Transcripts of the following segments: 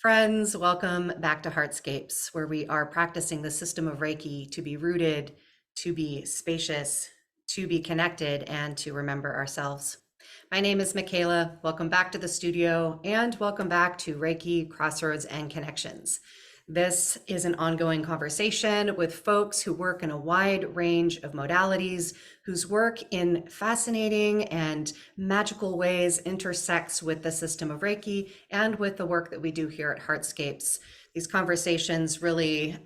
Friends, welcome back to Heartscapes, where we are practicing the system of Reiki to be rooted, to be spacious, to be connected, and to remember ourselves. My name is Michaela. Welcome back to the studio, and welcome back to Reiki Crossroads and Connections. This is an ongoing conversation with folks who work in a wide range of modalities, whose work in fascinating and magical ways intersects with the system of Reiki and with the work that we do here at Heartscapes. These conversations really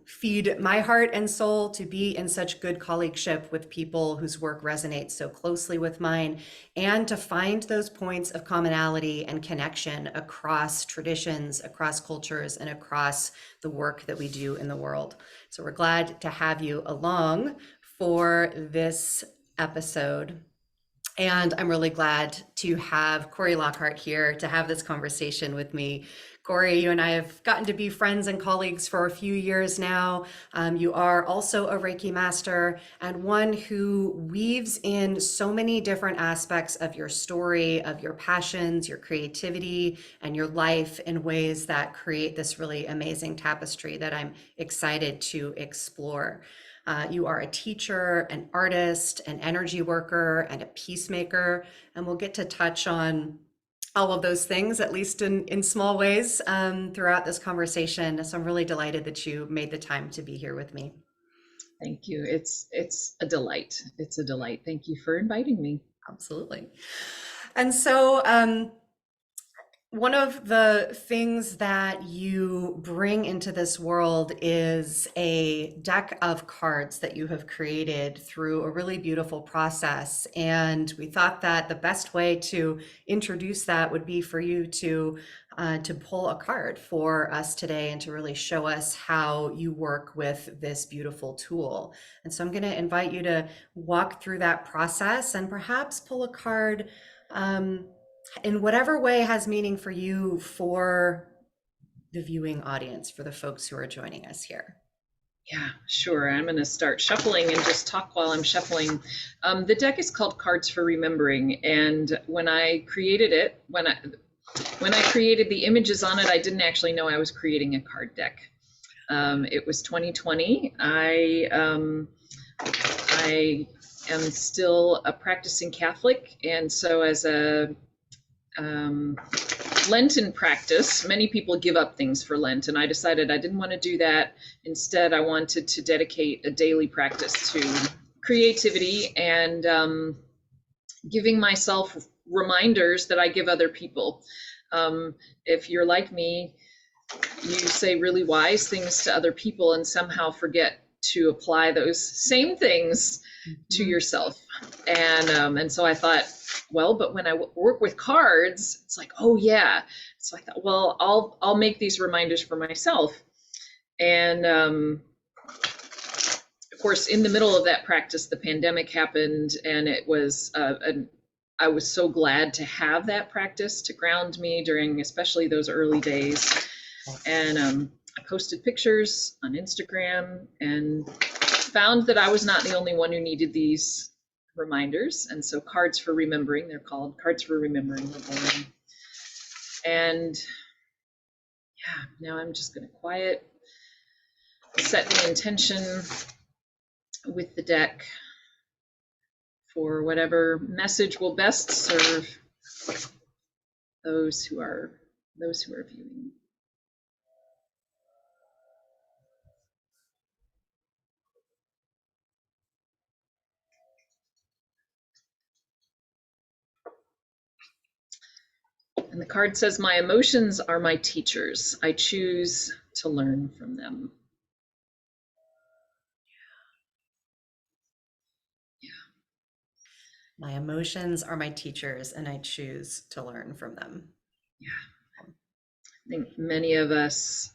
feed my heart and soul to be in such good colleagueship with people whose work resonates so closely with mine, and to find those points of commonality and connection across traditions, across cultures, and across the work that we do in the world. So we're glad to have you along for this episode. And I'm really glad to have Cory Lockhart here to have this conversation with me. Cory, you and I have gotten to be friends and colleagues for a few years now. You are also a Reiki master and one who weaves in so many different aspects of your story, of your passions, your creativity, and your life in ways that create this really amazing tapestry that I'm excited to explore. You are a teacher, an artist, an energy worker, and a peacemaker. And we'll get to touch on all of those things, at least in small ways, throughout this conversation. So I'm really delighted that you made the time to be here with me. Thank you. It's a delight. It's a delight. Thank you for inviting me. Absolutely. And so one of the things that you bring into this world is a deck of cards that you have created through a really beautiful process. And we thought that the best way to introduce that would be for you to pull a card for us today and to really show us how you work with this beautiful tool. And so I'm going to invite you to walk through that process and perhaps pull a card in whatever way has meaning for you, for the viewing audience, for the folks who are joining us here. Yeah, sure. I'm going to start shuffling and just talk while I'm shuffling. The deck is called Cards for Remembering, and when I created it, when I created the images on it, I didn't actually know I was creating a card deck. It was 2020. I am still a practicing Catholic, and so as a Lenten practice, many people give up things for Lent, and I decided I didn't want to do that. Instead, I wanted to dedicate a daily practice to creativity and giving myself reminders that I give other people. If you're like me, you say really wise things to other people and somehow forget to apply those same things to yourself. And so I thought, well, but when I work with cards, it's like, oh yeah. So I thought, well, I'll make these reminders for myself. And of course, in the middle of that practice, the pandemic happened, and it was I was so glad to have that practice to ground me during especially those early days. And I posted pictures on Instagram and found that I was not the only one who needed these reminders. And so Cards for Remembering, they're called Cards for Remembering, were born. And yeah, now I'm just going to set the intention with the deck for whatever message will best serve those who are viewing. And the card says, my emotions are my teachers. I choose to learn from them. Yeah. My emotions are my teachers, and I choose to learn from them. Yeah. I think many of us,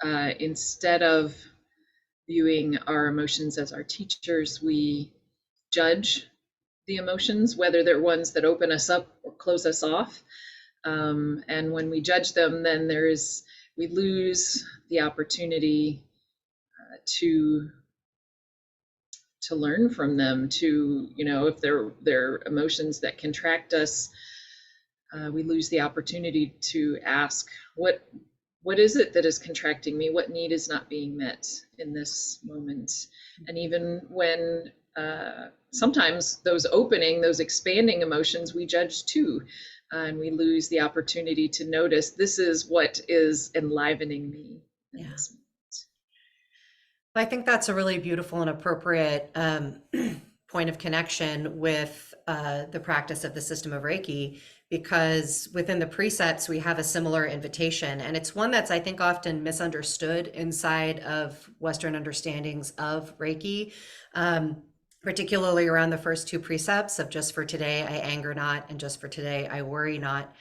instead of viewing our emotions as our teachers, we judge the emotions, whether they're ones that open us up or close us off. And when we judge them, then we lose the opportunity to learn from them, to, if they're emotions that contract us, we lose the opportunity to ask, what what is it that is contracting me? What need is not being met in this moment? And even when sometimes those opening, those expanding emotions, we judge too. And we lose the opportunity to notice this is what is enlivening me in Yeah. this moment. I think that's a really beautiful and appropriate point of connection with the practice of the system of Reiki, because within the precepts, we have a similar invitation. And it's one that's, I think, often misunderstood inside of Western understandings of Reiki, particularly around the first two precepts of just for today, I anger not, and just for today, I worry not.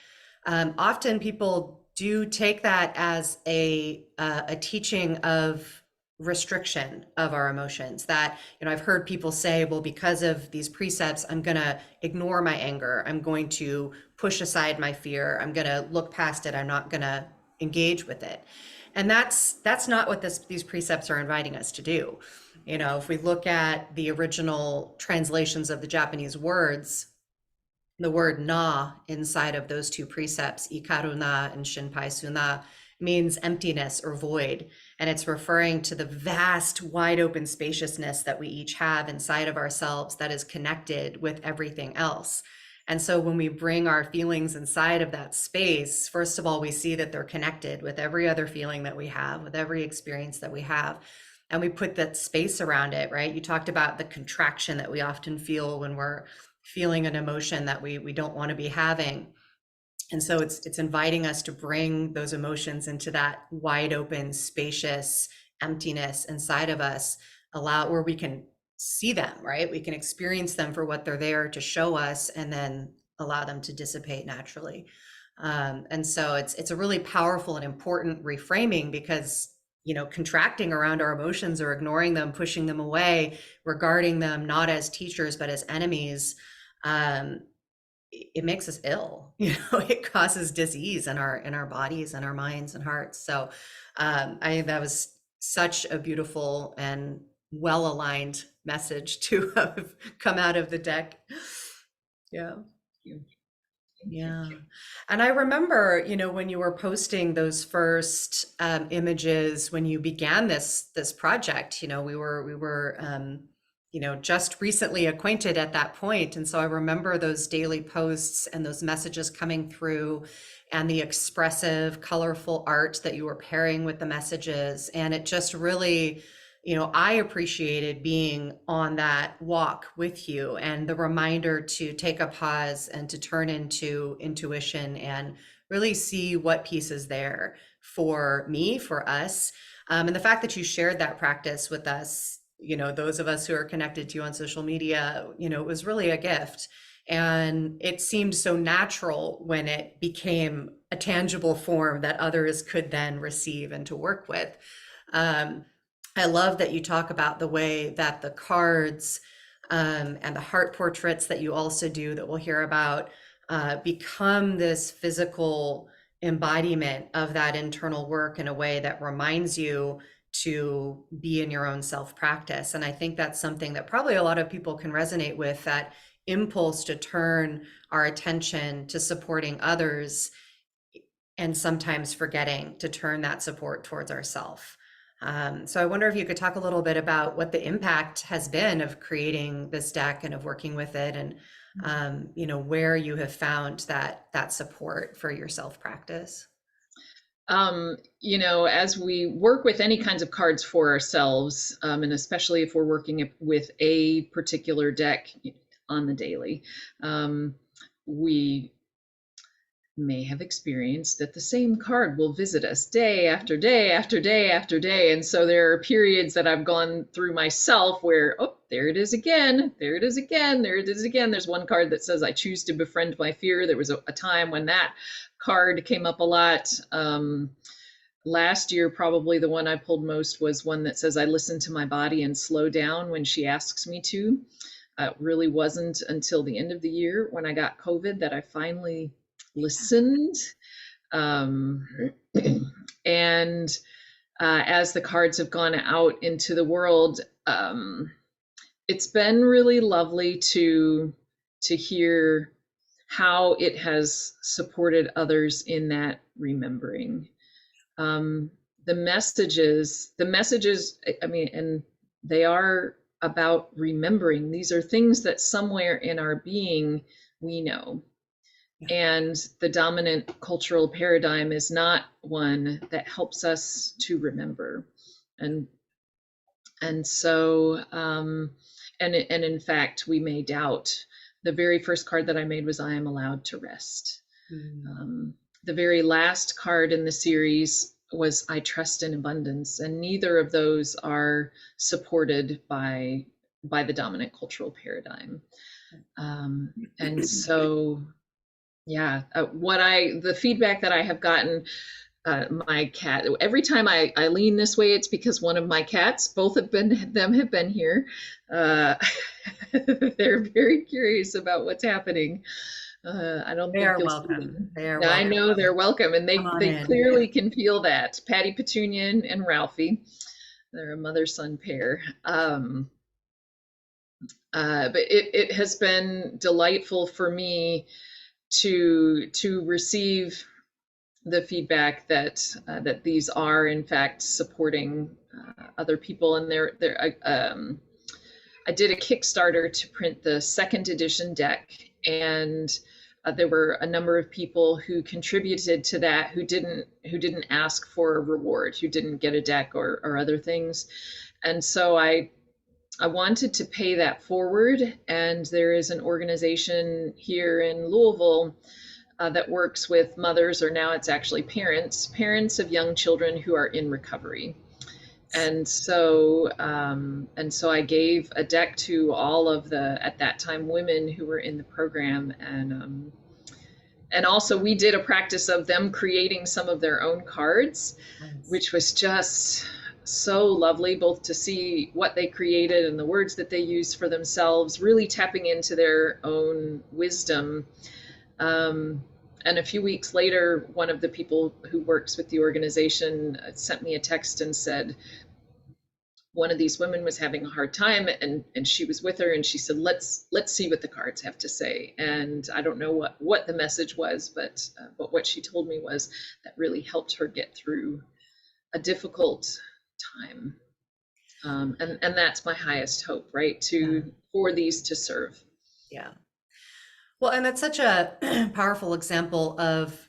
Often people do take that as a teaching of restriction of our emotions, that, I've heard people say, well, because of these precepts, I'm going to ignore my anger, I'm going to push aside my fear, I'm going to look past it, I'm not going to engage with it. And that's not what these precepts are inviting us to do. If we look at the original translations of the Japanese words, the word na inside of those two precepts, ikaru na and shinpai suna, means emptiness or void. And it's referring to the vast, wide open spaciousness that we each have inside of ourselves that is connected with everything else. And so when we bring our feelings inside of that space, first of all, we see that they're connected with every other feeling that we have, with every experience that we have. And we put that space around it, right? You talked about the contraction that we often feel when we're feeling an emotion that we don't want to be having. And so it's inviting us to bring those emotions into that wide open, spacious emptiness inside of us, where we can see them, right? We can experience them for what they're there to show us, and then allow them to dissipate naturally. And so it's a really powerful and important reframing, because contracting around our emotions or ignoring them, pushing them away, regarding them not as teachers but as enemies, it makes us ill. It causes disease in our bodies and our minds and hearts. So that was such a beautiful and well aligned message to have come out of the deck. Yeah. Yeah. And I remember, when you were posting those first images when you began this project, we were just recently acquainted at that point. And so I remember those daily posts and those messages coming through, and the expressive, colorful art that you were pairing with the messages. And it just really, I appreciated being on that walk with you, and the reminder to take a pause and to turn into intuition and really see what piece is there for me, for us. And the fact that you shared that practice with us, those of us who are connected to you on social media, it was really a gift. And it seemed so natural when it became a tangible form that others could then receive and to work with. I love that you talk about the way that the cards and the heart portraits that you also do, that we'll hear about, become this physical embodiment of that internal work in a way that reminds you to be in your own self practice. And I think that's something that probably a lot of people can resonate with, that impulse to turn our attention to supporting others, and sometimes forgetting to turn that support towards ourselves. So I wonder if you could talk a little bit about what the impact has been of creating this deck and of working with it, and where you have found that support for your self practice. As we work with any kinds of cards for ourselves, and especially if we're working with a particular deck on the daily, we may have experienced that the same card will visit us day after day after day after day. And so there are periods that I've gone through myself where, oh, there it is again, there it is again, there it is again. There's one card that says, I choose to befriend my fear. There was a time when that card came up a lot. Last year, probably the one I pulled most was one that says, I listen to my body and slow down when she asks me to. It really wasn't until the end of the year when I got COVID that I finally listened. And as the cards have gone out into the world, it's been really lovely to hear how it has supported others in that remembering. um, the messages, I mean, and they are about remembering. These are things that somewhere in our being we know. Yeah. And the dominant cultural paradigm is not one that helps us to remember. And and so and in fact, we may doubt. The very first card that I made was I am allowed to rest. Mm. The very last card in the series was I trust in abundance, and neither of those are supported by the dominant cultural paradigm. And so, yeah, the feedback that I have gotten, my cat, every time I lean this way, it's because one of my cats, both of them have been here. Uh, they're very curious about what's happening. I don't They think are you'll see welcome. them. They are I welcome. know they're welcome, and Come on they in. clearly can feel that. Patty Petunia and Ralphie, they're a mother-son pair. But it has been delightful for me to receive the feedback that these are in fact supporting other people, and I did a Kickstarter to print the second edition deck, and there were a number of people who contributed to that who didn't ask for a reward, who didn't get a deck or other things, and so I wanted to pay that forward. And there is an organization here in Louisville that works with mothers, or now it's actually parents of young children who are in recovery. And so I gave a deck to all of the, at that time, women who were in the program. And also we did a practice of them creating some of their own cards, Nice. which was just so lovely, both to see what they created and the words that they used for themselves, really tapping into their own wisdom. And a few weeks later, one of the people who works with the organization sent me a text and said, one of these women was having a hard time, and she was with her, and she said, let's see what the cards have to say. And I don't know what the message was, but what she told me was that really helped her get through a difficult time. And that's my highest hope, right? Yeah. For these to serve. Yeah. Well, and that's such a powerful example of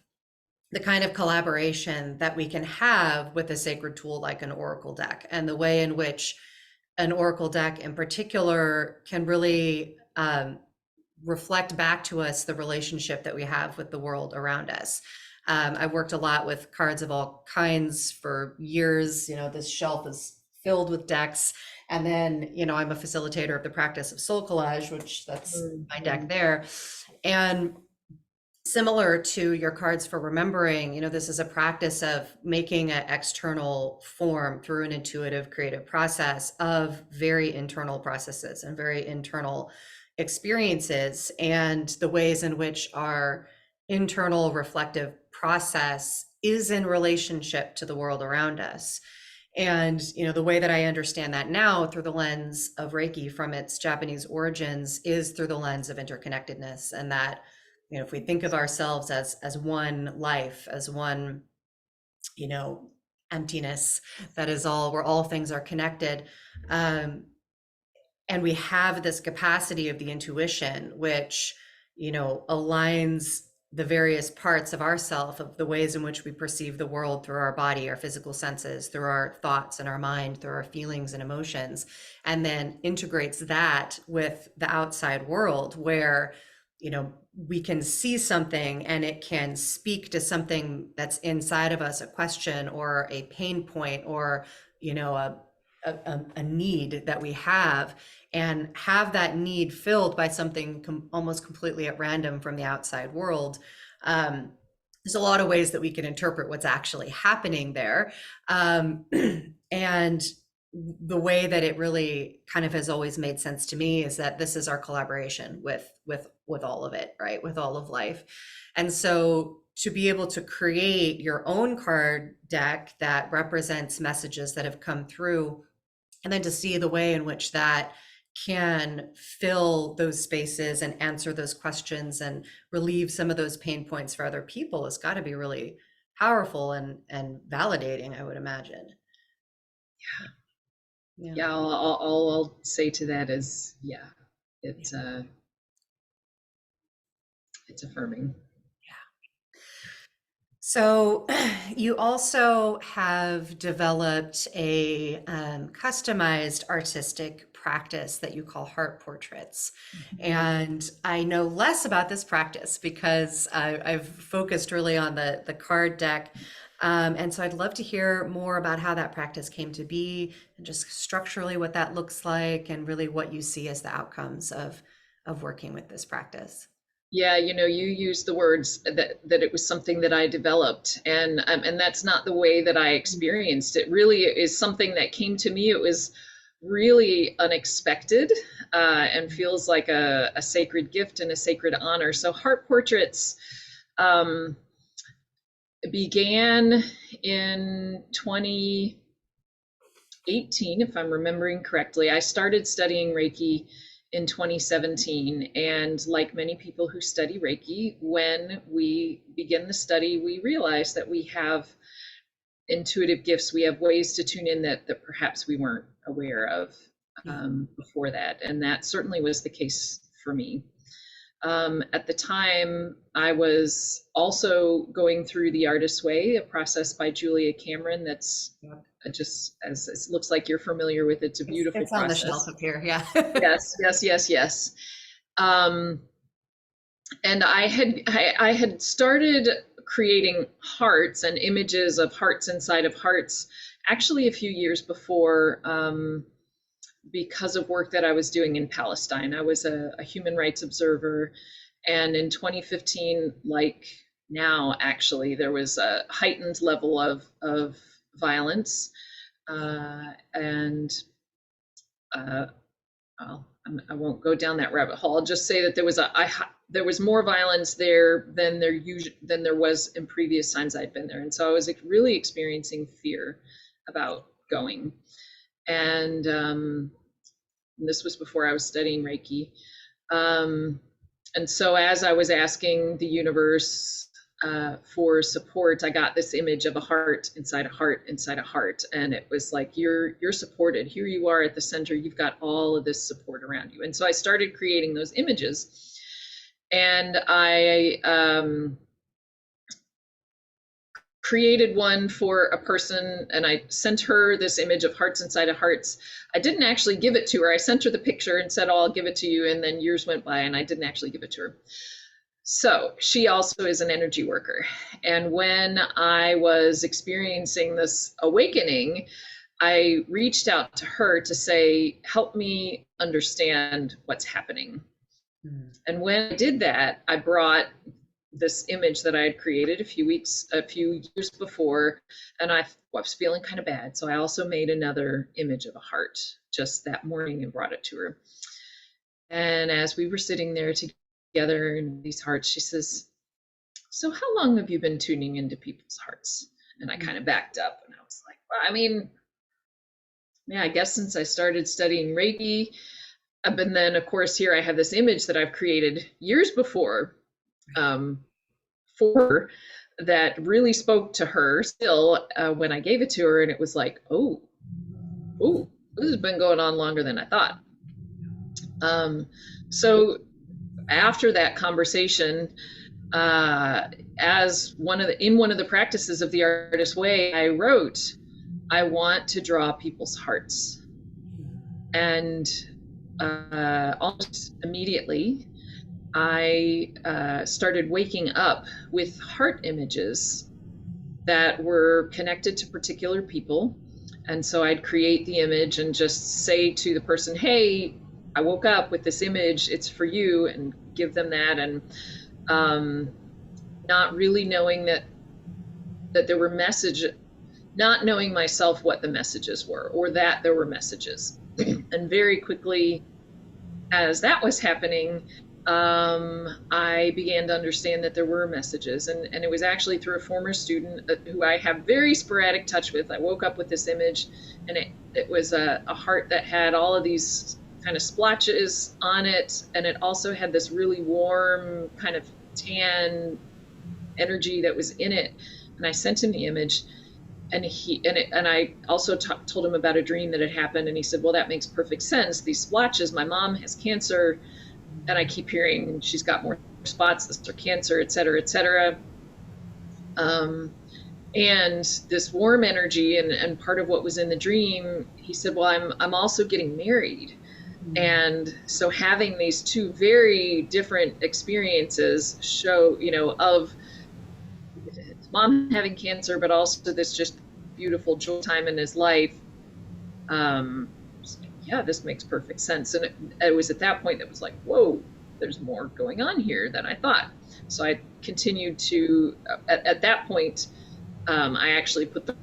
the kind of collaboration that we can have with a sacred tool like an oracle deck, and the way in which an oracle deck in particular can really reflect back to us the relationship that we have with the world around us. I've worked a lot with cards of all kinds for years. This shelf is filled with decks. And then, I'm a facilitator of the practice of soul collage, which that's my deck there. And similar to your cards for remembering, this is a practice of making an external form through an intuitive creative process of very internal processes and very internal experiences, and the ways in which our internal reflective process is in relationship to the world around us. And the way that I understand that now through the lens of Reiki from its Japanese origins is through the lens of interconnectedness, and that if we think of ourselves as one life, as one emptiness, that is all, where all things are connected, and we have this capacity of the intuition, which aligns the various parts of ourself, of the ways in which we perceive the world through our body, our physical senses, through our thoughts and our mind, through our feelings and emotions, and then integrates that with the outside world, where we can see something and it can speak to something that's inside of us, a question or a pain point, or a need that we have, and have that need filled by something almost completely at random from the outside world. There's a lot of ways that we can interpret what's actually happening there. And the way that it really kind of has always made sense to me is that this is our collaboration with all of it, right? With all of life. And so to be able to create your own card deck that represents messages that have come through, and then to see the way in which that can fill those spaces and answer those questions and relieve some of those pain points for other people, has got to be really powerful and validating, I would imagine. Yeah. Yeah, I'll say to that is, yeah, it's it's affirming. So you also have developed a customized artistic practice that you call heart portraits. And I know less about this practice because I've focused really on the card deck. And so I'd love to hear more about how that practice came to be and just structurally what that looks like and really what you see as the outcomes of working with this practice. Yeah, you know, you used the words that it was something that I developed, and that's not the way that I experienced it. Really, it is something that came to me. It was really unexpected, and feels like a sacred gift and a sacred honor. So, heart portraits um, began in 2018, if I'm remembering correctly. I started studying Reiki in 2017. And like many people who study Reiki, when we begin the study, we realize that we have intuitive gifts. We have ways to tune in that perhaps we weren't aware of before that. And that certainly was the case for me. At the time, I was also going through The Artist's Way, a process by Julia Cameron that's just as it looks like you're familiar with. It's a beautiful It's on the process. shelf up here. Yeah. Yes. Um, and I had started creating hearts and images of hearts inside of hearts actually a few years before, because of work that I was doing in Palestine. I was a human rights observer, and in 2015, like now, actually, there was a heightened level of violence, and well, I won't go down that rabbit hole. I'll just say that there was more violence there than there was in previous times I'd been there, and so I was really experiencing fear about going. And this was before I was studying Reiki. And so as I was asking the universe for support, I got this image of a heart inside a heart inside a heart, and it was like you're supported. Here you are at the center. You've got all of this support around you. And so I started creating those images, and I created one for a person, and I sent her this image of hearts inside of hearts. I didn't actually give it to her. I sent her the picture and said, oh, I'll give it to you. And then years went by and I didn't actually give it to her. So she also is an energy worker. And when I was experiencing this awakening, I reached out to her to say, help me understand what's happening. And when I did that, I brought this image that I had created a few years before, and I was feeling kind of bad. So I also made another image of a heart just that morning and brought it to her. And as we were sitting there together in these hearts, she says, so how long have you been tuning into people's hearts? And I kind of backed up and I was like, well, I mean, yeah, I guess since I started studying Reiki, but then of course here I have this image that I've created years before for her that really spoke to her still when I gave it to her, and it was like, oh, this has been going on longer than I thought. So after that conversation, as one of the practices of the Artist's Way, I wrote, I want to draw people's hearts. And almost immediately, I started waking up with heart images that were connected to particular people. And so I'd create the image and just say to the person, hey, I woke up with this image, it's for you, and give them that. And not really knowing that there were not knowing myself what the messages were, or that there were messages. And very quickly, as that was happening, I began to understand that there were messages, and it was actually through a former student who I have very sporadic touch with. I woke up with this image, and it was a heart that had all of these kind of splotches on it, and it also had this really warm kind of tan energy that was in it. And I sent him the image, and I also told him about a dream that had happened, and he said, well, that makes perfect sense. These splotches, my mom has cancer, and I keep hearing she's got more spots, this is her cancer, et cetera, et cetera. And this warm energy, and part of what was in the dream, he said, well, I'm also getting married. And so having these two very different experiences show, of mom having cancer, but also this just beautiful joy time in his life. Yeah, this makes perfect sense. And it was at that point that was like, whoa, there's more going on here than I thought. So I continued to, at that point, I actually put the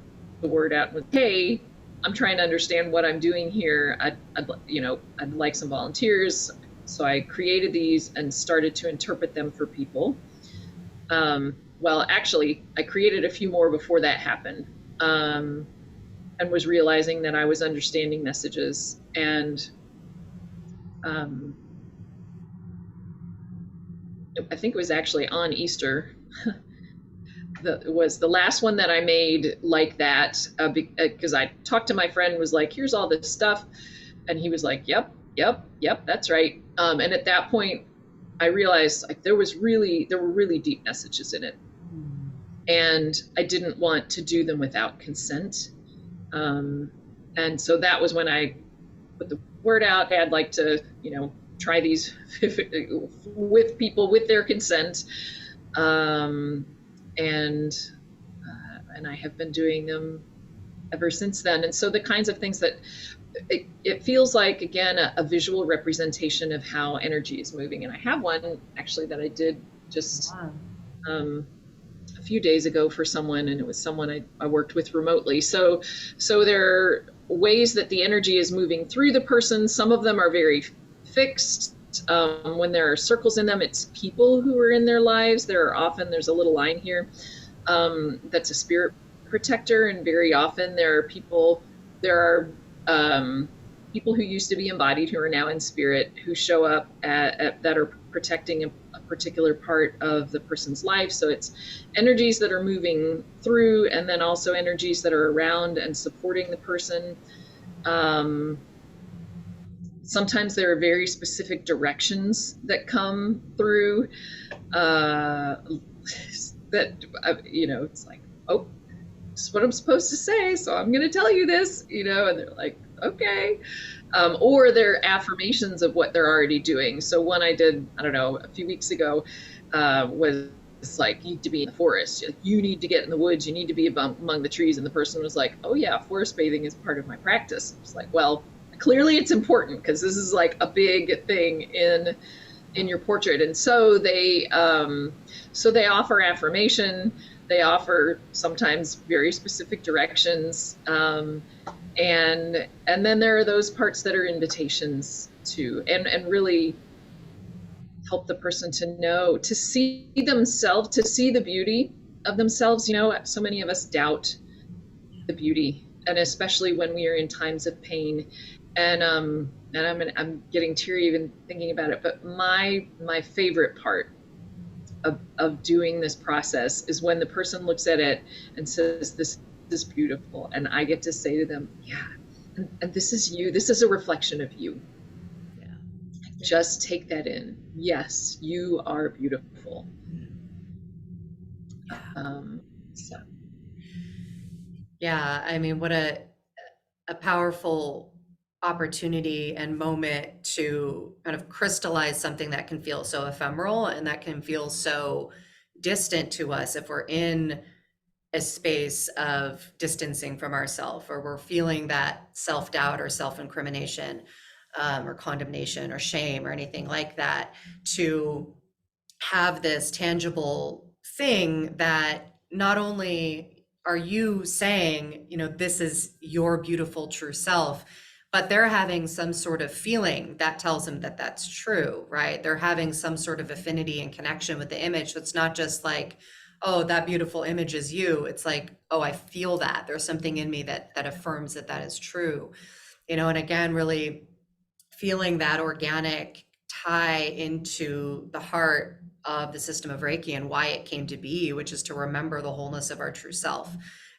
word out with, hey, I'm trying to understand what I'm doing here. I'd like some volunteers. So I created these and started to interpret them for people. Well, actually, I created a few more before that happened, and was realizing that I was understanding messages. And I think it was actually on Easter. Was the last one that I made like that, because I talked to my friend, was like, here's all this stuff. And he was like, yep, that's right. And at that point, I realized like there were really deep messages in it. And I didn't want to do them without consent. And so that was when I put the word out. I'd like to, try these with people with their consent. And I have been doing them ever since then. And so the kinds of things that it feels like, again, a visual representation of how energy is moving. And I have one actually that I did just a few days ago for someone, and it was someone I worked with remotely. So there are ways that the energy is moving through the person. Some of them are very fixed. When there are circles in them, it's people who are in their lives. There's a little line here that's a spirit protector, and very often there are people who used to be embodied who are now in spirit, who show up that are protecting a particular part of the person's life. So it's energies that are moving through, and then also energies that are around and supporting the person. Sometimes there are very specific directions that come through that, it's like, oh, this is what I'm supposed to say, so I'm going to tell you this, and they're like, okay. Or they're affirmations of what they're already doing. So one I did, I don't know, a few weeks ago was like, you need to be in the forest. You need to get in the woods. You need to be among the trees. And the person was like, oh yeah, forest bathing is part of my practice. It's like, well, clearly it's important because this is like a big thing in your portrait. And so they offer affirmation. They offer sometimes very specific directions. And then there are those parts that are invitations to, and really help the person to know, to see themselves, to see the beauty of themselves. So many of us doubt the beauty, and especially when we are in times of pain. And I'm getting teary even thinking about it. But my favorite part of doing this process is when the person looks at it and says, this is beautiful, and I get to say to them, yeah, and this is you. This is a reflection of you. Yeah. Just take that in. Yes, you are beautiful. So. Yeah, I mean, what a powerful opportunity and moment to kind of crystallize something that can feel so ephemeral and that can feel so distant to us if we're in a space of distancing from ourselves, or we're feeling that self-doubt or self-incrimination, or condemnation or shame or anything like that, to have this tangible thing that not only are you saying, this is your beautiful true self, but they're having some sort of feeling that tells them that that's true, right? They're having some sort of affinity and connection with the image. So it's not just like, oh, that beautiful image is you. It's like, oh, I feel that. There's something in me that affirms that is true. And again, really feeling that organic tie into the heart of the system of Reiki and why it came to be, which is to remember the wholeness of our true self.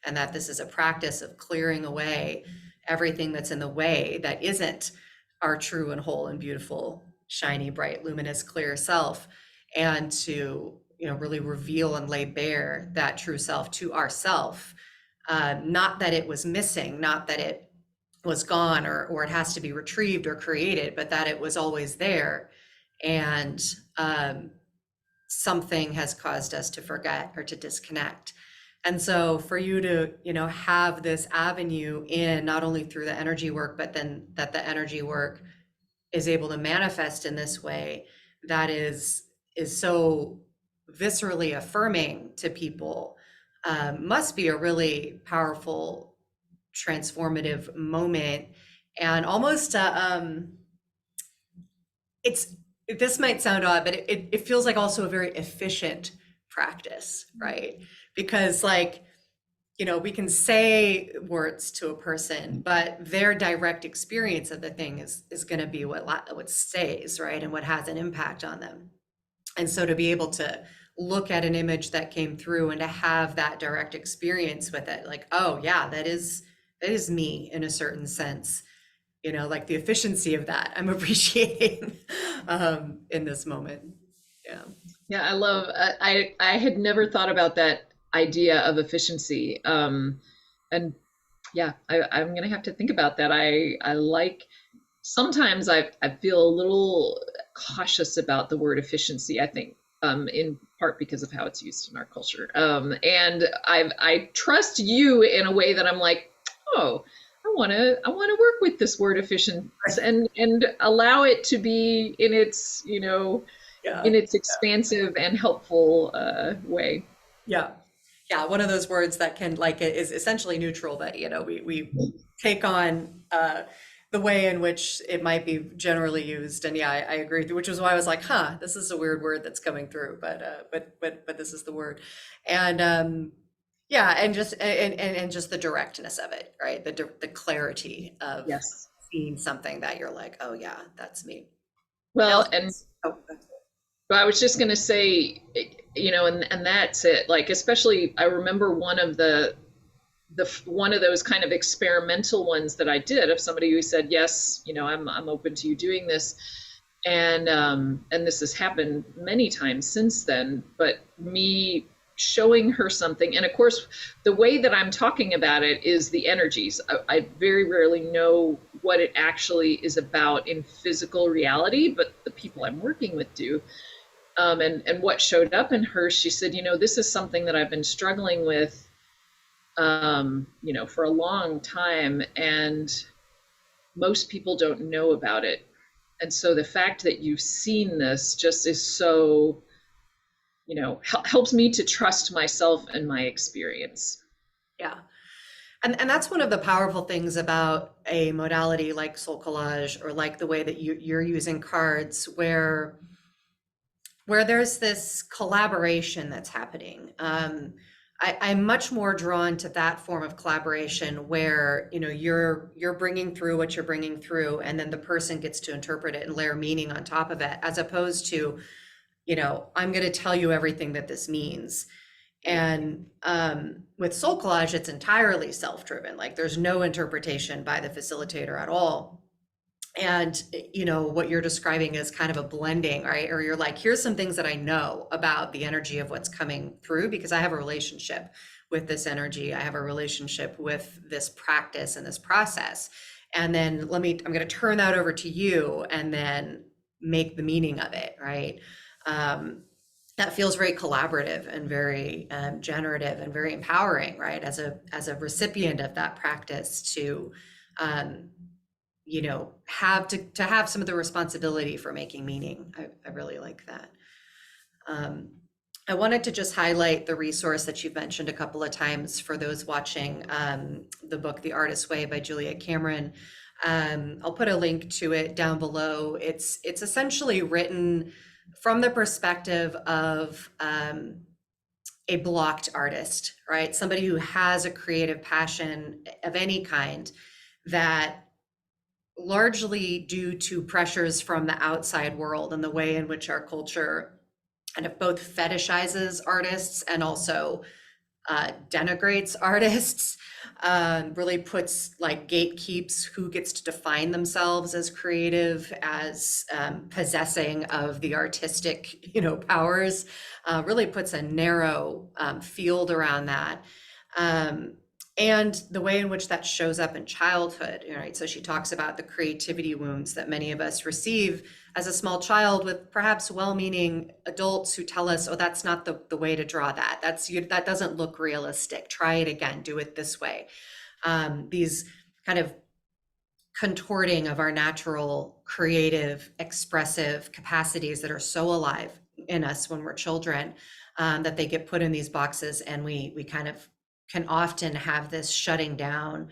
And that this is a practice of clearing away everything that's in the way that isn't our true and whole and beautiful, shiny, bright, luminous, clear self, and to, really reveal and lay bare that true self to ourself. Not that it was missing, not that it was gone or it has to be retrieved or created, but that it was always there. And something has caused us to forget or to disconnect. And so for you to, have this avenue in not only through the energy work, but then that the energy work is able to manifest in this way that is so viscerally affirming to people, must be a really powerful, transformative moment, and almost it's this might sound odd, but it feels like also a very efficient practice, right? Because we can say words to a person, but their direct experience of the thing is going to be what stays, right? And what has an impact on them. And so to be able to look at an image that came through and to have that direct experience with it, like, oh yeah, that is me in a certain sense, like the efficiency of that I'm appreciating in this moment. Yeah. Yeah, I love, I had never thought about that idea of efficiency. And yeah, I'm going to have to think about that. I like, sometimes I feel a little cautious about the word efficiency, I think, in part because of how it's used in our culture. And I trust you in a way that I'm like, oh, I want to work with this word efficient and allow it to be in its, Yeah. in its expansive and helpful way. Yeah. Yeah. One of those words that can is essentially neutral, but we take on the way in which it might be generally used. And yeah, I agree with you, which is why I was like, this is a weird word that's coming through, but this is the word. And yeah, and just the directness of it, right? The clarity of Yes. seeing something that you're like, oh yeah, that's me. Well, Also, and oh, but I was just going to say, and that's it. Like, especially, I remember one of one of those kind of experimental ones that I did of somebody who said, yes, I'm open to you doing this. And this has happened many times since then, but me showing her something. And of course, the way that I'm talking about it is the energies. I very rarely know what it actually is about in physical reality, but the people I'm working with do. And what showed up in her, she said, this is something that I've been struggling with, for a long time, and most people don't know about it. And so the fact that you've seen this just is so, helps me to trust myself and my experience. yeah. And that's one of the powerful things about a modality like soul collage, or like the way that you're using cards, where there's this collaboration that's happening. I'm much more drawn to that form of collaboration where you're bringing through what you're bringing through, and then the person gets to interpret it and layer meaning on top of it, as opposed to I'm going to tell you everything that this means. And with soul collage, it's entirely self-driven. Like there's no interpretation by the facilitator at all. And what you're describing is kind of a blending, right? Or you're like, here's some things that I know about the energy of what's coming through, because I have a relationship with this energy. I have a relationship with this practice and this process. And then I'm going to turn that over to you and then make the meaning of it, right? That feels very collaborative and very generative and very empowering, right? As a recipient of that practice to have to have some of the responsibility for making meaning. I really like that. I wanted to just highlight the resource that you've mentioned a couple of times for those watching, the book The Artist's Way by Julia Cameron. I'll put a link to it down below. It's essentially written from the perspective of a blocked artist, right? Somebody who has a creative passion of any kind that, largely due to pressures from the outside world and the way in which our culture kind of both fetishizes artists and also denigrates artists, really puts like gatekeeps who gets to define themselves as creative, as possessing of the artistic, powers, really puts a narrow field around that. Um, and the way in which that shows up in childhood, right? So she talks about the creativity wounds that many of us receive as a small child with perhaps well-meaning adults who tell us, oh, that's not the way to draw that. That doesn't look realistic. Try it again. Do it this way. These kind of contorting of our natural, creative, expressive capacities that are so alive in us when we're children, that they get put in these boxes, and we kind of can often have this shutting down,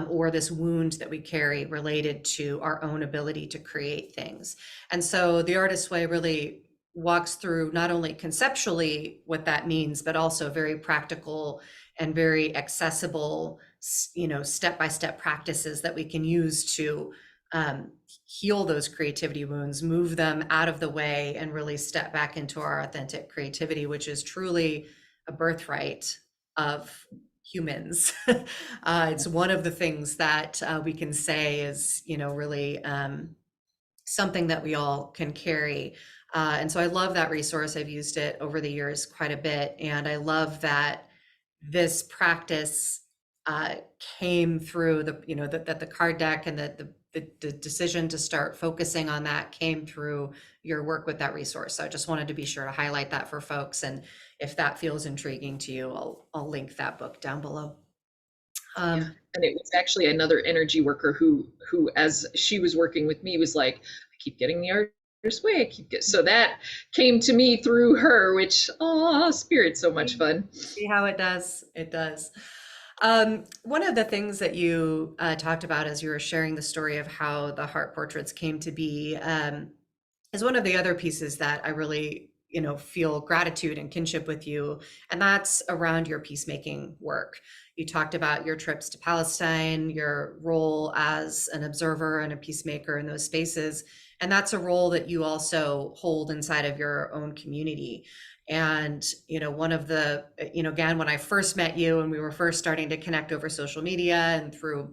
or this wound that we carry related to our own ability to create things. And so the Artist's Way really walks through not only conceptually what that means, but also very practical and very accessible, step-by-step practices that we can use to heal those creativity wounds, move them out of the way, and really step back into our authentic creativity, which is truly a birthright of humans. It's one of the things that we can say is, really something that we all can carry. And so I love that resource. I've used it over the years quite a bit. And I love that this practice came through that the card deck and the decision to start focusing on that came through your work with that resource. So I just wanted to be sure to highlight that for folks. And if that feels intriguing to you, I'll link that book down below. Yeah. And it was actually another energy worker who as she was working with me was like, I keep getting the Artist's Way. So that came to me through her, which, spirit's so much fun. See how it does? It does. One of the things that you talked about as you were sharing the story of how the heart portraits came to be, is one of the other pieces that I really, feel gratitude and kinship with you, and that's around your peacemaking work. You talked about your trips to Palestine, your role as an observer and a peacemaker in those spaces, and that's a role that you also hold inside of your own community. And, one of the, again, when I first met you and we were first starting to connect over social media and through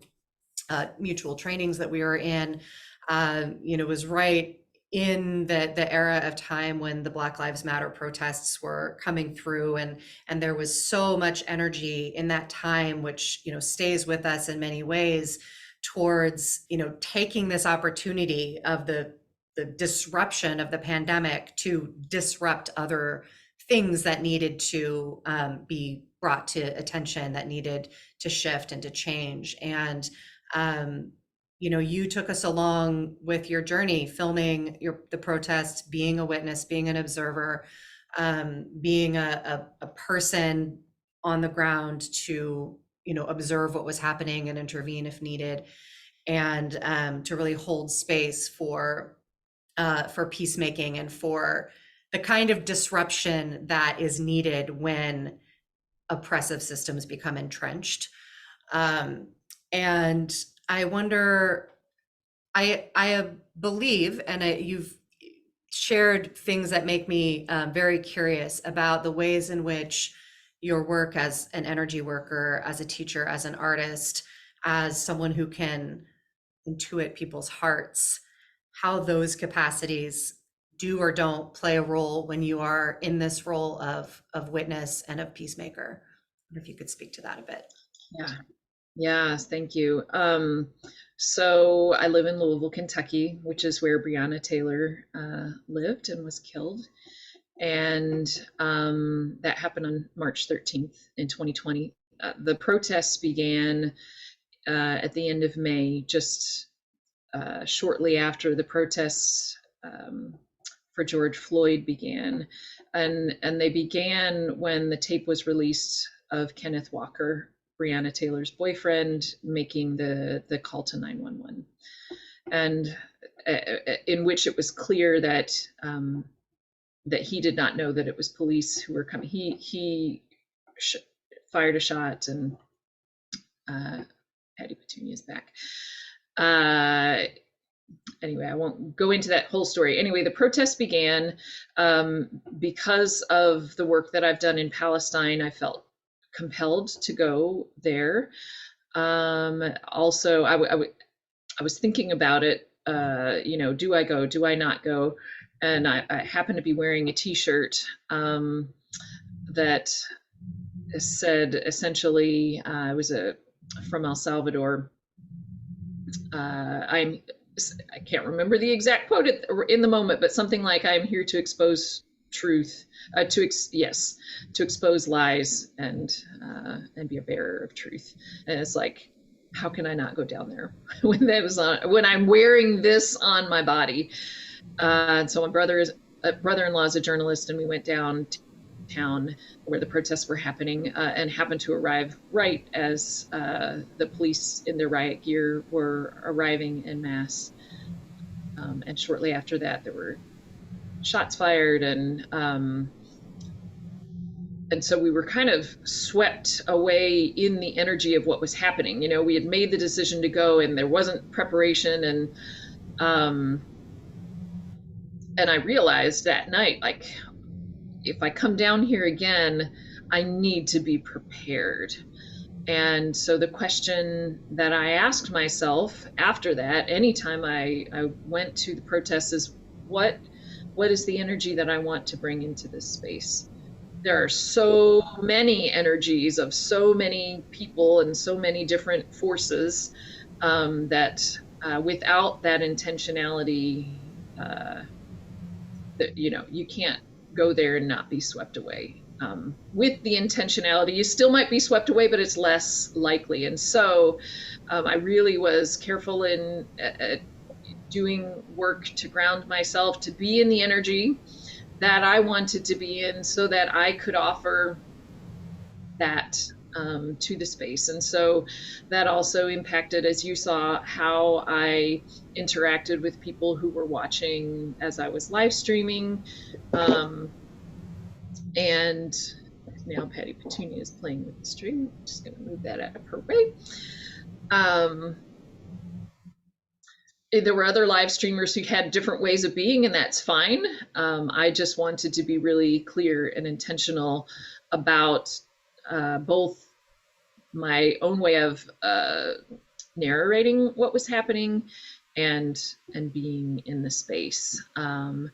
mutual trainings that we were in, was right in the era of time when the Black Lives Matter protests were coming through, and there was so much energy in that time, which stays with us in many ways, towards taking this opportunity of the disruption of the pandemic to disrupt other things that needed to be brought to attention, that needed to shift and to change. And you took us along with your journey, filming the protests, being a witness, being an observer, being a person on the ground to observe what was happening and intervene if needed, and to really hold space for peacemaking and for the kind of disruption that is needed when oppressive systems become entrenched. And I wonder, I believe, and you've shared things that make me very curious about the ways in which your work as an energy worker, as a teacher, as an artist, as someone who can intuit people's hearts, how those capacities do or don't play a role when you are in this role of witness and of peacemaker. I wonder if you could speak to that a bit. Yeah. Yes, thank you. So I live in Louisville, Kentucky, which is where Breonna Taylor lived and was killed. And that happened on March 13th in 2020. The protests began at the end of May, just shortly after the protests for George Floyd began. And they began when the tape was released of Kenneth Walker, Breonna Taylor's boyfriend, making the call to 911, and in which it was clear that that he did not know that it was police who were coming. He fired a shot, and Patty Petunia's back. anyway, I won't go into that whole story. Anyway, the protests began because of the work that I've done in Palestine. I felt compelled to go there. Also, I was thinking about it. Do I go? Do I not go? And I happened to be wearing a T-shirt that said essentially, I was from El Salvador. I can't remember the exact quote in the moment, but something like, "I'm here to expose truth, to expose lies and be a bearer of truth." And it's like, how can I not go down there when I'm wearing this on my body? And so my brother-in-law is a journalist, and we went downtown where the protests were happening, and happened to arrive right as the police in their riot gear were arriving en masse. And shortly after that, there were shots fired, and so we were kind of swept away in the energy of what was happening. We had made the decision to go, and there wasn't preparation, and I realized that night, like, if I come down here again, I need to be prepared. And so the question that I asked myself after that, anytime I went to the protests, is what is the energy that I want to bring into this space? There are so many energies of so many people and so many different forces, that without that intentionality, that you can't go there and not be swept away. With the intentionality, you still might be swept away, but it's less likely. And so I really was careful in doing work to ground myself, to be in the energy that I wanted to be in, so that I could offer that to the space. And so that also impacted, as you saw, how I interacted with people who were watching as I was live streaming. And now Patty Petunia is playing with the string. I'm just going to move that out of her way. There were other live streamers who had different ways of being, and that's fine. I just wanted to be really clear and intentional about both my own way of narrating what was happening and being in the space, and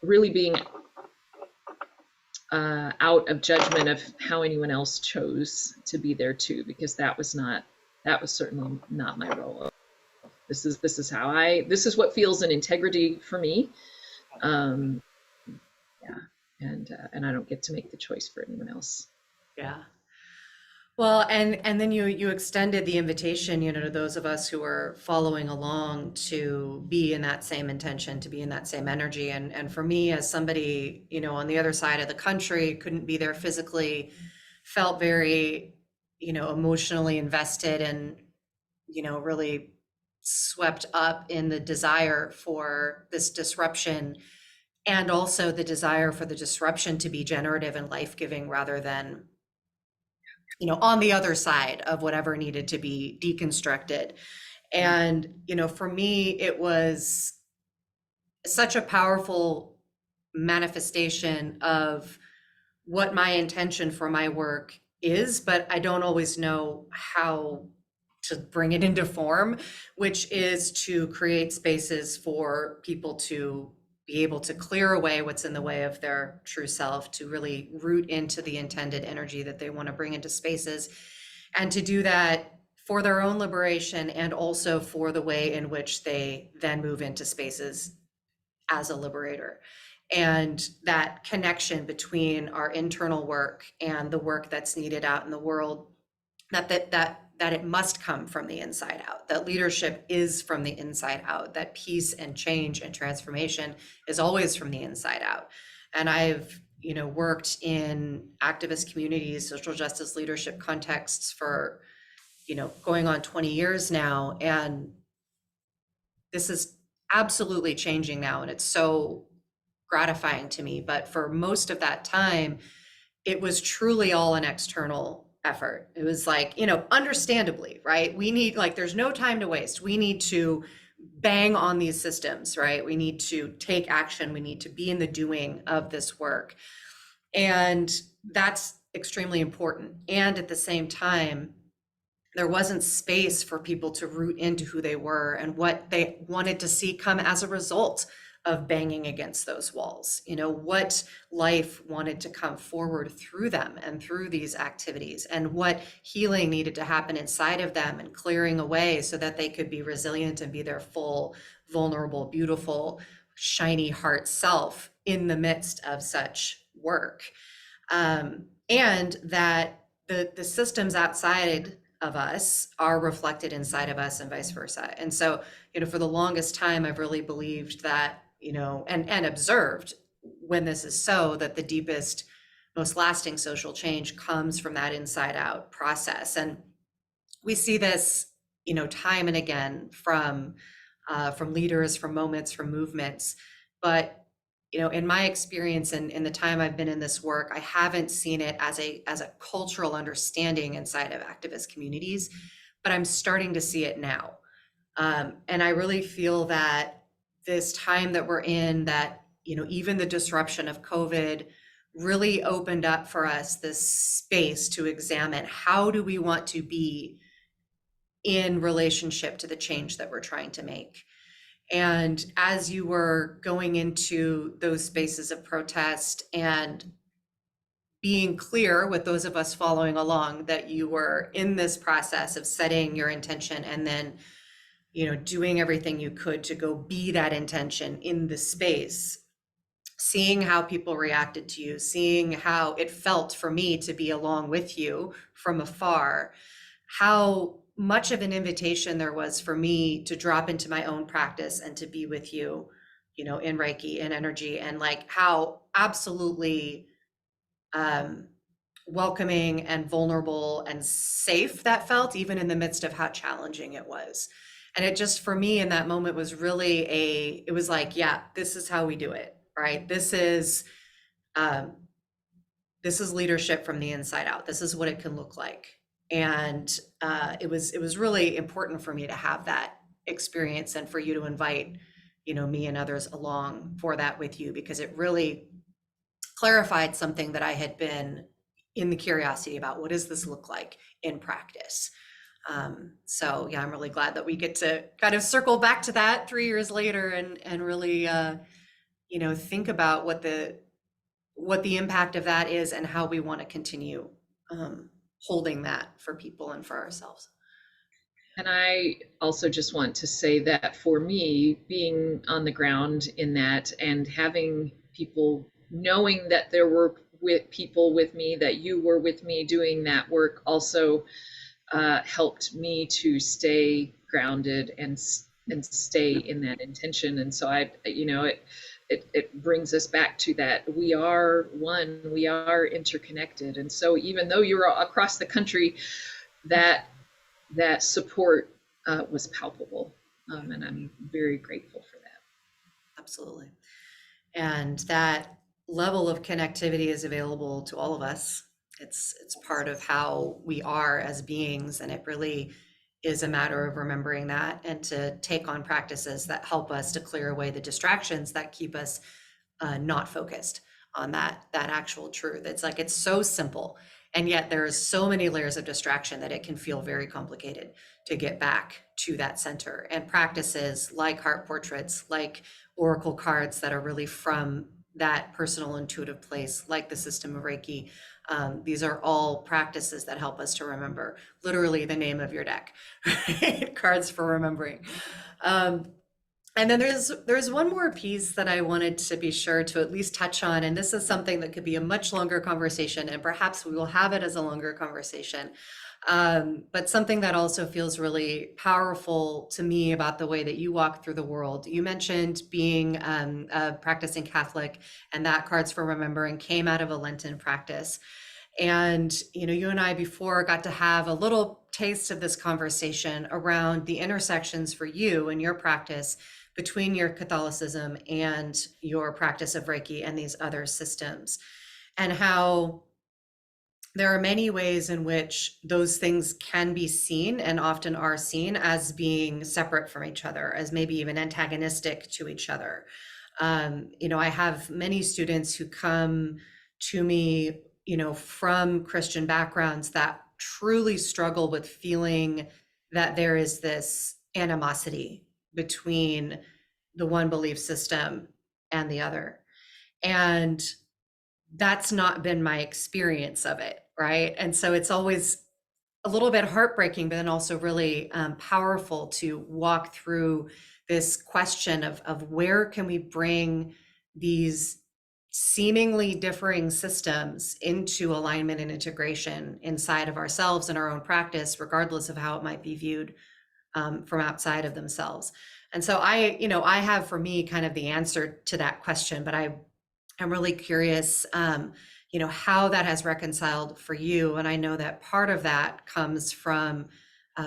really being out of judgment of how anyone else chose to be there too, because that was certainly not my role. This is what feels an integrity for me. And I don't get to make the choice for anyone else. Yeah. Well, and then you extended the invitation, to those of us who are following along, to be in that same intention, to be in that same energy. And for me, as somebody, on the other side of the country, couldn't be there physically, felt very, emotionally invested and, really swept up in the desire for this disruption, and also the desire for the disruption to be generative and life-giving, rather than on the other side of whatever needed to be deconstructed. And, for me, it was such a powerful manifestation of what my intention for my work is, but I don't always know how to bring it into form, which is to create spaces for people to be able to clear away what's in the way of their true self, to really root into the intended energy that they want to bring into spaces, and to do that for their own liberation, and also for the way in which they then move into spaces as a liberator. And that connection between our internal work and the work that's needed out in the world, that it must come from the inside out, that leadership is from the inside out, that peace and change and transformation is always from the inside out. And I've, worked in activist communities, social justice leadership contexts for, going on 20 years now. And this is absolutely changing now. And it's so gratifying to me. But for most of that time, it was truly all an external effort. It was like, understandably, right? We need, like, there's no time to waste. We need to bang on these systems, right? We need to take action. We need to be in the doing of this work. And that's extremely important. And at the same time, there wasn't space for people to root into who they were and what they wanted to see come as a result of banging against those walls. What life wanted to come forward through them and through these activities, and what healing needed to happen inside of them and clearing away so that they could be resilient and be their full, vulnerable, beautiful, shiny heart self in the midst of such work. And that the systems outside of us are reflected inside of us and vice versa. And so, for the longest time, I've really believed that, and observed, when this is so, that the deepest, most lasting social change comes from that inside out process. And we see this, time and again from leaders, from moments, from movements. But in my experience and in the time I've been in this work, I haven't seen it as a cultural understanding inside of activist communities, but I'm starting to see it now. And I really feel that this time that we're in, that even the disruption of COVID really opened up for us this space to examine, how do we want to be in relationship to the change that we're trying to make. And as you were going into those spaces of protest and being clear with those of us following along that you were in this process of setting your intention and then, doing everything you could to go be that intention in the space, seeing how people reacted to you, seeing how it felt for me to be along with you from afar, how much of an invitation there was for me to drop into my own practice and to be with you, in Reiki and energy, and like how absolutely welcoming and vulnerable and safe that felt, even in the midst of how challenging it was. And it just, for me in that moment, was really it was like, yeah, this is how we do it, right? This is leadership from the inside out. This is what it can look like. And it was really important for me to have that experience, and for you to invite, me and others along for that with you, because it really clarified something that I had been in the curiosity about. What does this look like in practice? So yeah, I'm really glad that we get to kind of circle back to that 3 years later and really, think about what the impact of that is and how we want to continue holding that for people and for ourselves. And I also just want to say that for me, being on the ground in that and having people knowing that there were people with me, that you were with me doing that work, also helped me to stay grounded and stay in that intention. And so it brings us back to that we are one, we are interconnected. And so even though you're across the country, that support was palpable, and I'm very grateful for that. Absolutely. And that level of connectivity is available to all of us. It's part of how we are as beings, and it really is a matter of remembering that, and to take on practices that help us to clear away the distractions that keep us not focused on that actual truth. It's like, it's so simple, and yet there's so many layers of distraction that it can feel very complicated to get back to that center. And practices like heart portraits, like oracle cards that are really from that personal intuitive place, like the system of Reiki, these are all practices that help us to remember literally the name of your deck, right? Cards for remembering. And then there's one more piece that I wanted to be sure to at least touch on, and this is something that could be a much longer conversation, and perhaps we will have it as a longer conversation. But something that also feels really powerful to me about the way that you walk through the world. You mentioned being a practicing Catholic, and that Cards for Remembering came out of a Lenten practice. And you and I before got to have a little taste of this conversation around the intersections for you and your practice between your Catholicism and your practice of Reiki and these other systems, and how there are many ways in which those things can be seen and often are seen as being separate from each other, as maybe even antagonistic to each other. I have many students who come to me, from Christian backgrounds that truly struggle with feeling that there is this animosity between the one belief system and the other. And that's not been my experience of it, right? And so it's always a little bit heartbreaking, but then also really powerful to walk through this question of where can we bring these seemingly differing systems into alignment and integration inside of ourselves and our own practice, regardless of how it might be viewed from outside of themselves. And so I have for me kind of the answer to that question, but I'm really curious, how that has reconciled for you. And I know that part of that comes from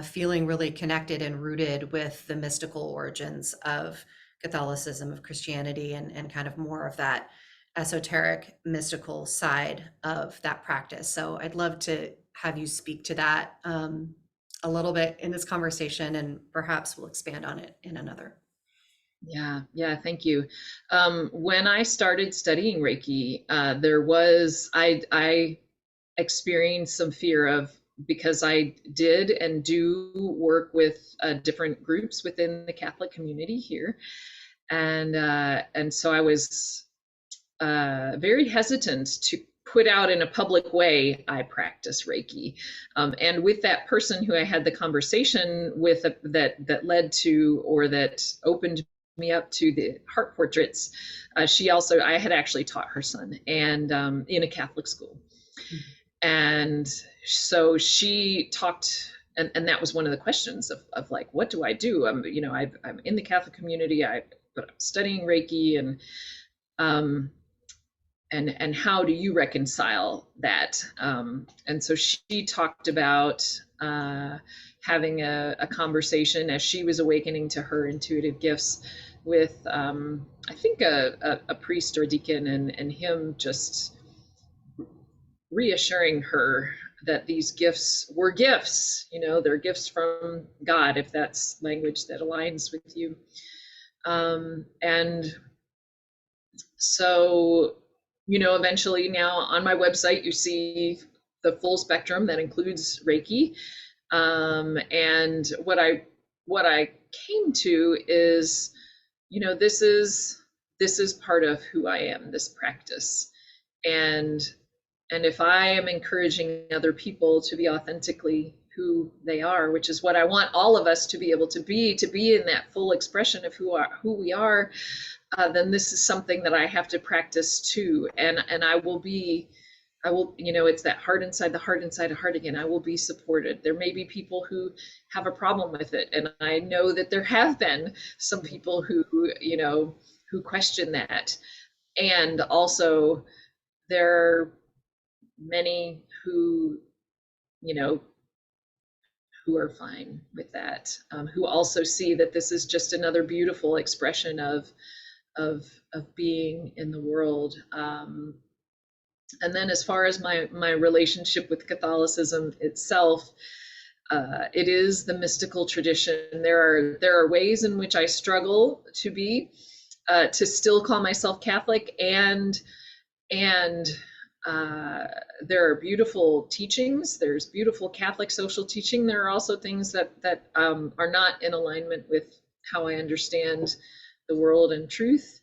feeling really connected and rooted with the mystical origins of Catholicism, of Christianity, and kind of more of that esoteric, mystical side of that practice. So I'd love to have you speak to that a little bit in this conversation, and perhaps we'll expand on it in another. Yeah, thank you. When I started studying Reiki, I experienced some fear of, because I did and do work with different groups within the Catholic community here, and so I was very hesitant to put out in a public way, I practice Reiki. And with that person who I had the conversation with that led to, or that opened me up to the heart portraits, I had actually taught her son, and in a Catholic school. And so she talked, and that was one of the questions of like, what do I do? I'm in the Catholic community, but I'm studying Reiki, and how do you reconcile that? And so she talked about having a conversation as she was awakening to her intuitive gifts with, I think, a priest or a deacon, and him just reassuring her that these gifts were gifts, they're gifts from God, if that's language that aligns with you. And so, eventually now on my website, you see the full spectrum that includes Reiki. And what I came to is, this is part of who I am, this practice. And if I am encouraging other people to be authentically who they are, which is what I want all of us to be able to be in that full expression of who we are, then this is something that I have to practice too. And I will, it's that heart inside the heart inside a heart again. I will be supported. There may be people who have a problem with it. And I know that there have been some people who question that. And also there are many who are fine with that, who also see that this is just another beautiful expression of being in the world. And then as far as my relationship with Catholicism itself, it is the mystical tradition. There are ways in which I struggle to still call myself Catholic, and there are beautiful teachings. There's beautiful Catholic social teaching. There are also things that are not in alignment with how I understand the world and truth.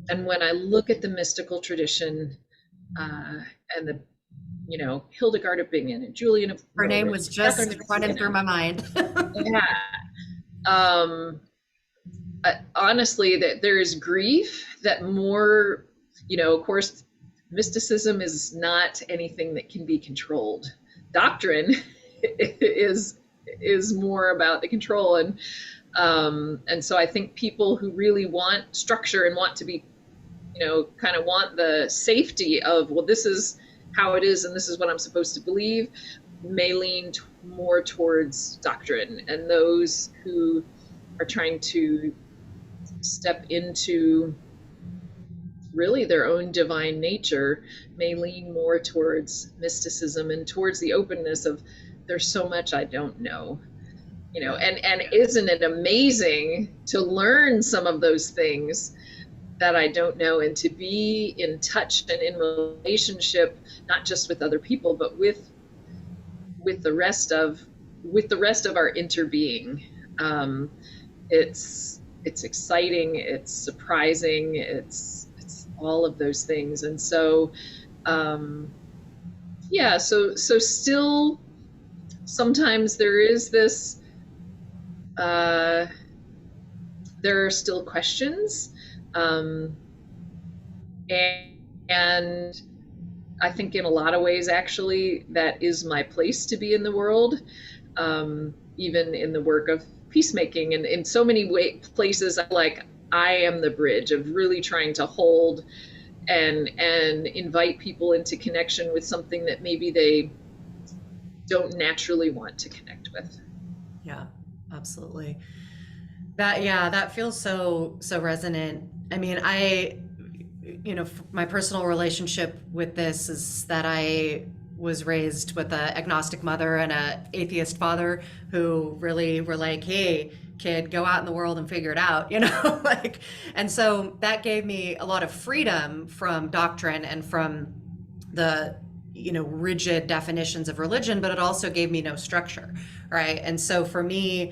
And when I look at the mystical tradition, and the, Hildegard of Bingen and Julian of Her name was just running through my mind. Yeah. Honestly, that there is grief that more, of course, mysticism is not anything that can be controlled. Doctrine is more about the control, and so I think people who really want structure and want to be, kind of want the safety of, well, this is how it is and this is what I'm supposed to believe, may lean more towards doctrine. And those who are trying to step into really their own divine nature may lean more towards mysticism and towards the openness of there's so much I don't know, Yeah. and isn't it amazing to learn some of those things that I don't know, and to be in touch and in relationship, not just with other people, but with the rest of with the rest of our interbeing. Um, it's exciting, it's surprising, it's all of those things, and so um, yeah, so still sometimes there is this. Uh, there are still questions, um, and, and I think in a lot of ways, actually, that is my place to be in the world, even in the work of peacemaking. And in so many places, I am the bridge of really trying to hold and invite people into connection with something that maybe they don't naturally want to connect with. Yeah, absolutely. That feels so resonant. I mean, my personal relationship with this is that I was raised with an agnostic mother and an atheist father who really were like, "Hey, kid, go out in the world and figure it out," like, and so that gave me a lot of freedom from doctrine and from the rigid definitions of religion, but it also gave me no structure, right? And so for me,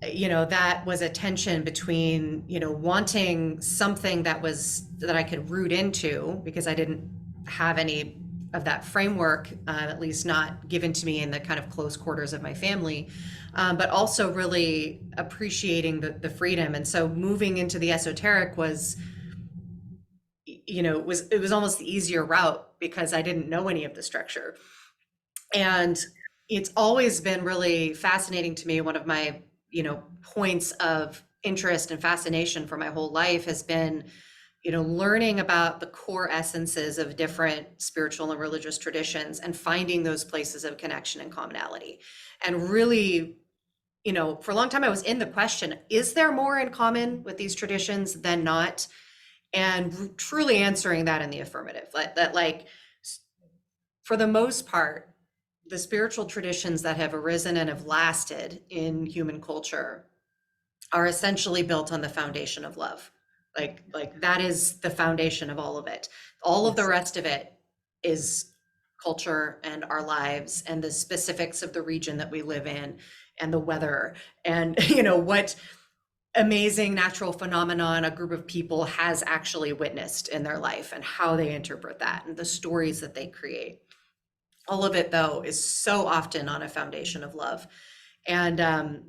that was a tension between wanting something that I could root into, because I didn't have any of that framework, at least not given to me in the kind of close quarters of my family, but also really appreciating the freedom. And so moving into the esoteric was it was almost the easier route because I didn't know any of the structure. And it's always been really fascinating to me. One of my points of interest and fascination for my whole life has been learning about the core essences of different spiritual and religious traditions and finding those places of connection and commonality. And really, for a long time I was in the question, is there more in common with these traditions than not? And truly answering that in the affirmative, that like, for the most part, the spiritual traditions that have arisen and have lasted in human culture are essentially built on the foundation of love. Like that is the foundation of all of it. All of the Yes. rest of it is culture and our lives and the specifics of the region that we live in and the weather and what amazing natural phenomenon a group of people has actually witnessed in their life and how they interpret that and the stories that they create. All of it, though, is so often on a foundation of love. And,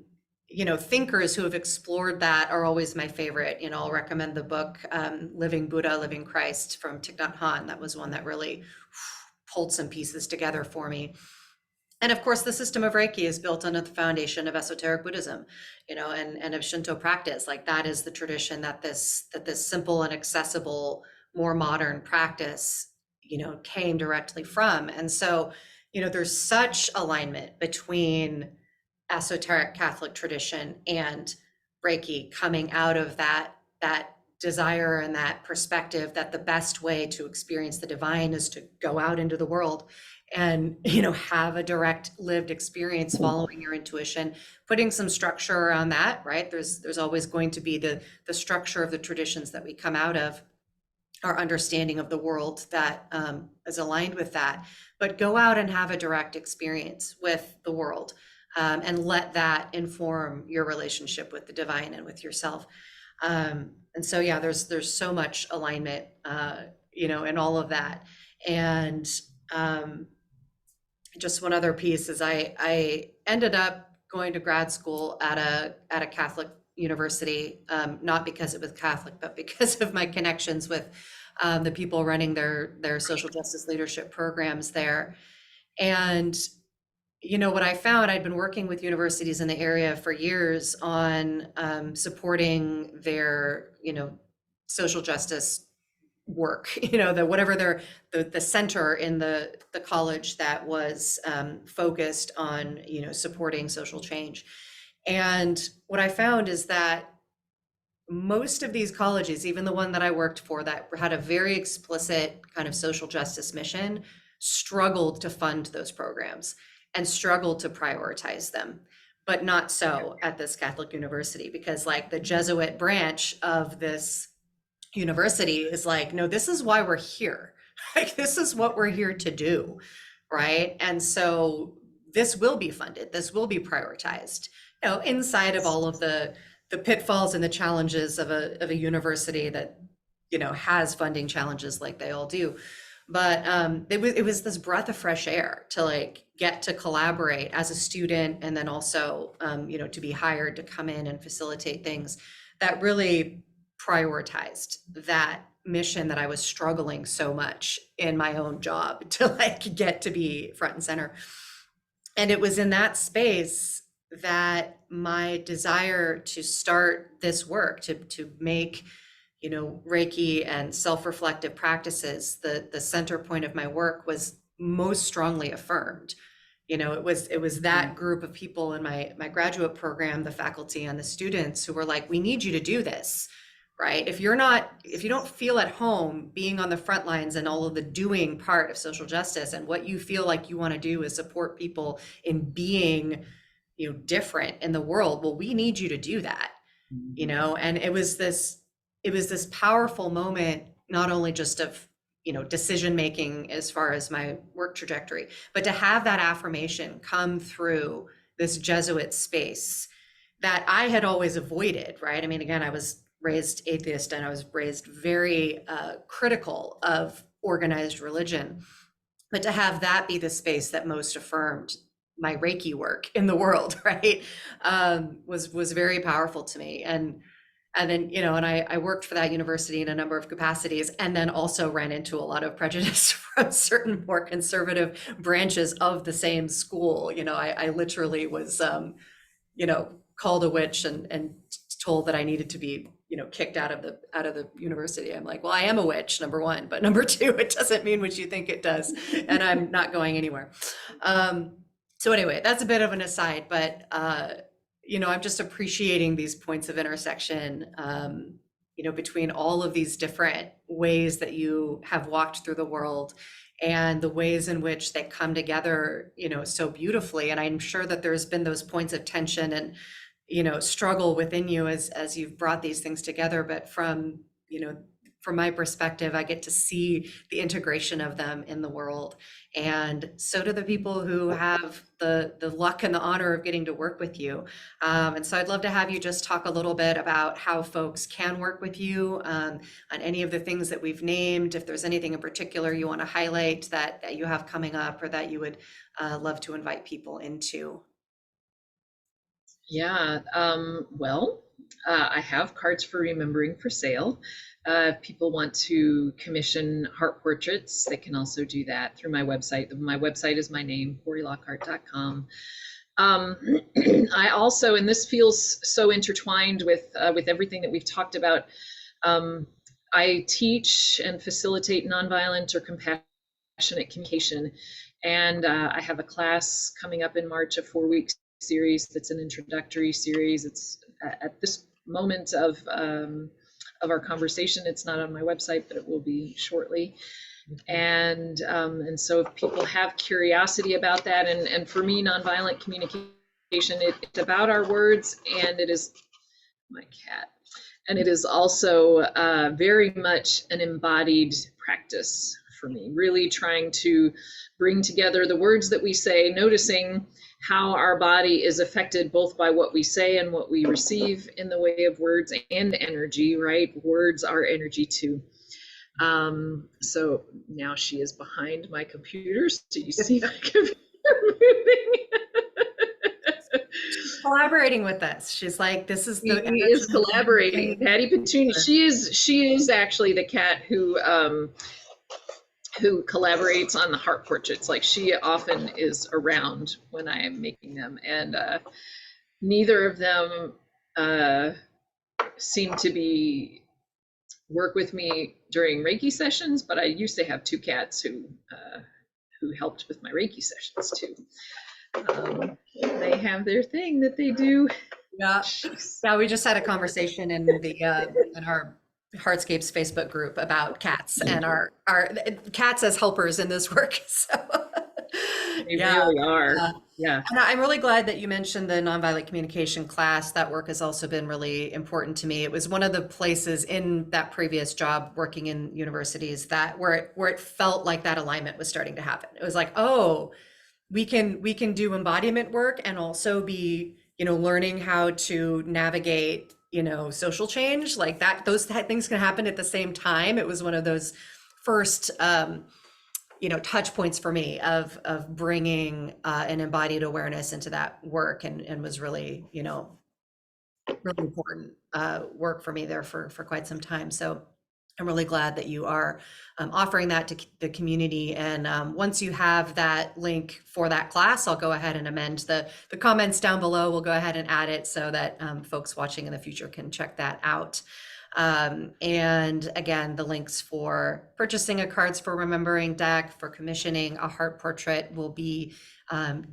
thinkers who have explored that are always my favorite. I'll recommend the book, Living Buddha, Living Christ from Thich Nhat Hanh. That was one that really pulled some pieces together for me. And of course, the system of Reiki is built on the foundation of esoteric Buddhism, and of Shinto practice. Like that is the tradition that this simple and accessible, more modern practice, came directly from. And so, there's such alignment between esoteric Catholic tradition and Reiki coming out of that desire and that perspective that the best way to experience the divine is to go out into the world and have a direct lived experience following your intuition, putting some structure around that, right? There's always going to be the structure of the traditions that we come out of, our understanding of the world that is aligned with that, but go out and have a direct experience with the world, and let that inform your relationship with the divine and with yourself. And so, yeah, there's so much alignment, in all of that. And just one other piece is I ended up going to grad school at a Catholic university, not because it was Catholic, but because of my connections with the people running their social justice leadership programs there. And what I found, I'd been working with universities in the area for years on supporting their social justice work, the whatever the center in the college that was focused on supporting social change. And what I found is that most of these colleges, even the one that I worked for that had a very explicit kind of social justice mission, struggled to fund those programs and struggled to prioritize them. But not so at this Catholic university, because like the Jesuit branch of this university is like, no, this is why we're here. Like, this is what we're here to do, right? And so this will be funded, this will be prioritized, inside of all of the pitfalls and the challenges of a university that, has funding challenges like they all do. But it was this breath of fresh air to like get to collaborate as a student, and then also to be hired to come in and facilitate things that really prioritized that mission that I was struggling so much in my own job to like get to be front and center. And it was in that space that my desire to start this work, to make, Reiki and self-reflective practices the center point of my work, was most strongly affirmed. It was that group of people in my graduate program, the faculty and the students, who were like, we need you to do this, right? If you don't feel at home being on the front lines and all of the doing part of social justice, and what you feel like you want to do is support people in being, different in the world, well, we need you to do that, and it was this powerful moment, not only just of, decision making as far as my work trajectory, but to have that affirmation come through this Jesuit space that I had always avoided, right? I mean, again, I was raised atheist, and I was raised very critical of organized religion. But to have that be the space that most affirmed my Reiki work in the world, right, was very powerful to me. And then, and I worked for that university in a number of capacities, and then also ran into a lot of prejudice from certain more conservative branches of the same school. I literally was, called a witch and told that I needed to be, kicked out of the university. I'm like, well, I am a witch, number one, but number two, it doesn't mean what you think it does, and I'm not going anywhere. So anyway, that's a bit of an aside, but I'm just appreciating these points of intersection, between all of these different ways that you have walked through the world, and the ways in which they come together, so beautifully. And I'm sure that there's been those points of tension and, struggle within you as you've brought these things together. But from my perspective, I get to see the integration of them in the world. And so do the people who have the luck and the honor of getting to work with you. And so I'd love to have you just talk a little bit about how folks can work with you on any of the things that we've named. If there's anything in particular you want to highlight that you have coming up, or that you would love to invite people into. Yeah, I have cards for remembering for sale. If people want to commission heart portraits, they can also do that through my website. My website is my name, CoryLockhart.com. I also, and this feels so intertwined with everything that we've talked about, I teach and facilitate nonviolent or compassionate communication. And I have a class coming up in March, a 4-week series that's an introductory series. It's at this moment of our conversation, it's not on my website, but it will be shortly. And so if people have curiosity about that, and for me, nonviolent communication, it's about our words, and it is my cat, and it is also very much an embodied practice for me, really trying to bring together the words that we say, noticing how our body is affected both by what we say and what we receive in the way of words and energy, right? Words are energy too. So now she is behind my computer. So you see my computer moving. Collaborating with us. She's like, this is the She is collaborating. Patty Petunia. She is actually the cat who collaborates on the heart portraits. Like, she often is around when I am making them, and neither of them seem to be work with me during Reiki sessions, but I used to have 2 cats who helped with my Reiki sessions too. They have their thing that they do. Yeah. Jeez. Yeah, we just had a conversation in in our Heartscapes Facebook group about cats and our cats as helpers in this work. So They yeah. really are. Yeah. And I'm really glad that you mentioned the nonviolent communication class. That work has also been really important to me. It was one of the places in that previous job working in universities that where it felt like that alignment was starting to happen. It was like, oh, we can do embodiment work and also be, learning how to navigate, social change like that. Those things can happen at the same time. It was one of those first touch points for me of bringing an embodied awareness into that work, and was really, really important work for me there for quite some time. So I'm really glad that you are offering that to the community. And once you have that link for that class, I'll go ahead and amend the comments down below. We'll go ahead and add it so that folks watching in the future can check that out. And again, the links for purchasing a Cards for Remembering deck, for commissioning a heart portrait, will be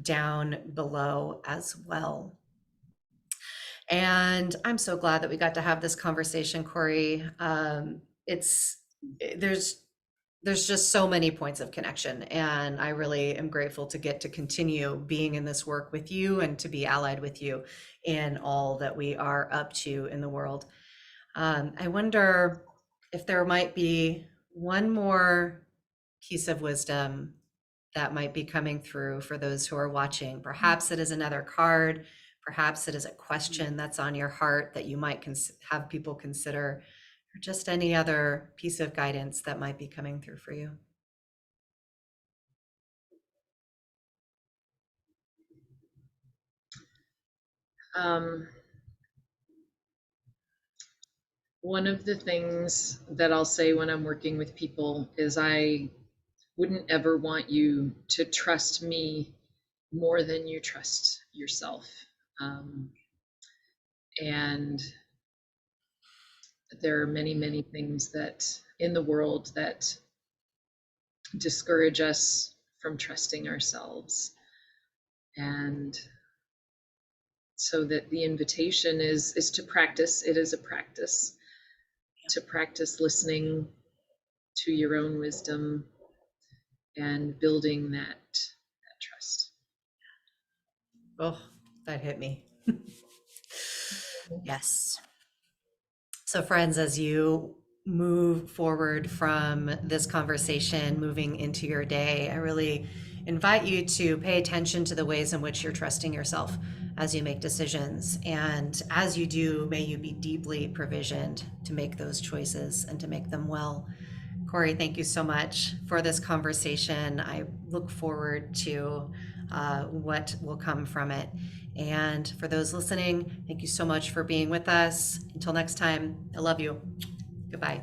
down below as well. And I'm so glad that we got to have this conversation, Cory. It's there's there's just so many points of connection, and I really am grateful to get to continue being in this work with you and to be allied with you in all that we are up to in the world. I wonder if there might be one more piece of wisdom that might be coming through for those who are watching. Perhaps it is another card, perhaps it is a question that's on your heart that you might have people consider, or just any other piece of guidance that might be coming through for you. Um, One of the things that I'll say when I'm working with people is I wouldn't ever want you to trust me more than you trust yourself. Um, and there are many, many things that in the world that discourage us from trusting ourselves. And so that the invitation is to practice. It is a practice to practice listening to your own wisdom and building that trust. Oh, that hit me. Yes. So, friends, as you move forward from this conversation, moving into your day, I really invite you to pay attention to the ways in which you're trusting yourself as you make decisions. And as you do, may you be deeply provisioned to make those choices and to make them well. Cory, thank you so much for this conversation. I look forward to what will come from it. And for those listening, thank you so much for being with us. Until next time, I love you. Goodbye.